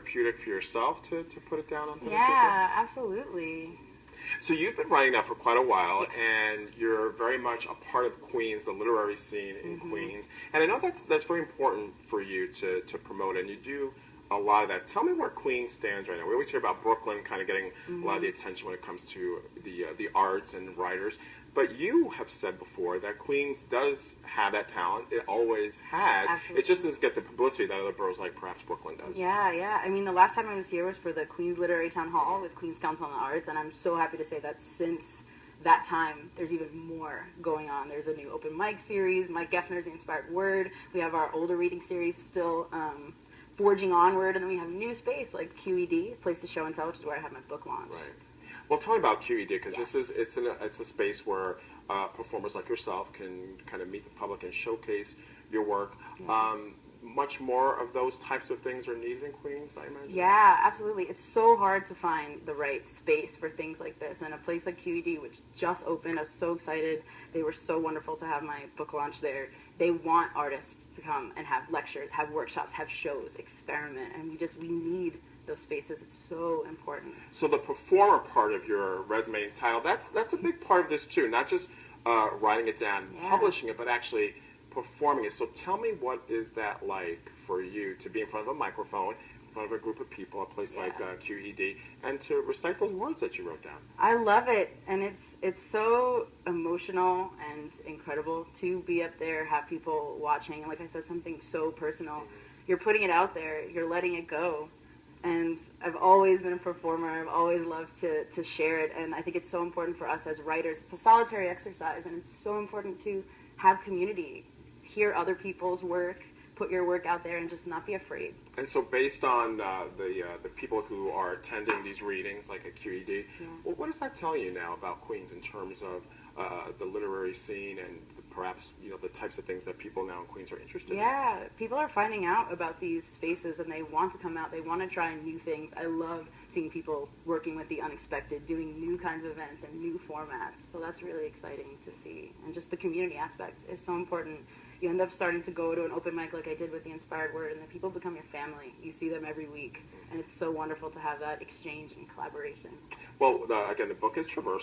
therapeutic for yourself to put it down on paper? Yeah, absolutely. So you've been writing now for quite a while, Yes. and you're very much a part of Queens, the literary scene in Queens. And I know that's very important for you to promote, and you do a lot of that. Tell me where Queens stands right now. We always hear about Brooklyn kind of getting a lot of the attention when it comes to the arts and writers. But you have said before that Queens does have that talent. It always has. Absolutely. It just doesn't get the publicity that other boroughs like perhaps Brooklyn does. Yeah, yeah. I mean, the last time I was here was for the Queens Literary Town Hall with Queens Council on the Arts, and I'm so happy to say that since that time, there's even more going on. There's a new open mic series, Mike Geffner's The Inspired Word. We have our older reading series still forging onward, and then we have new space like QED, Place to Show and Tell, which is where I have my book launch. Right. Well, tell me about QED, because Yes. it's a space where performers like yourself can kind of meet the public and showcase your work. Much more of those types of things are needed in Queens, I imagine. Yeah, absolutely. It's so hard to find the right space for things like this. And a place like QED, which just opened, I was so excited. They were so wonderful to have my book launch there. They want artists to come and have lectures, have workshops, have shows, experiment. And we need those spaces. It's so important. So the performer part of your resume and title, that's a big part of this too. Not just writing it down, Yeah. publishing it, but actually performing it. So tell me, what is that like for you to be in front of a microphone, in front of a group of people, a place like QED, and to recite those words that you wrote down? I love it, and it's so emotional and incredible to be up there, have people watching, and like I said, something so personal. You're putting it out there, you're letting it go, and I've always been a performer. I've always loved to share it, and I think it's so important for us as writers. It's a solitary exercise, and it's so important to have community, hear other people's work, put your work out there, and just not be afraid. And so based on the people who are attending these readings, like at QED, well, what does that tell you now about Queens in terms of the literary scene and perhaps the types of things that people now in Queens are interested in? Yeah, people are finding out about these spaces, and they want to come out. They want to try new things. I love seeing people working with the unexpected, doing new kinds of events and new formats. So that's really exciting to see. And just the community aspect is so important. You end up starting to go to an open mic like I did with The Inspired Word, and then people become your family. You see them every week, and it's so wonderful to have that exchange and collaboration. Well, again, the book is Traverse.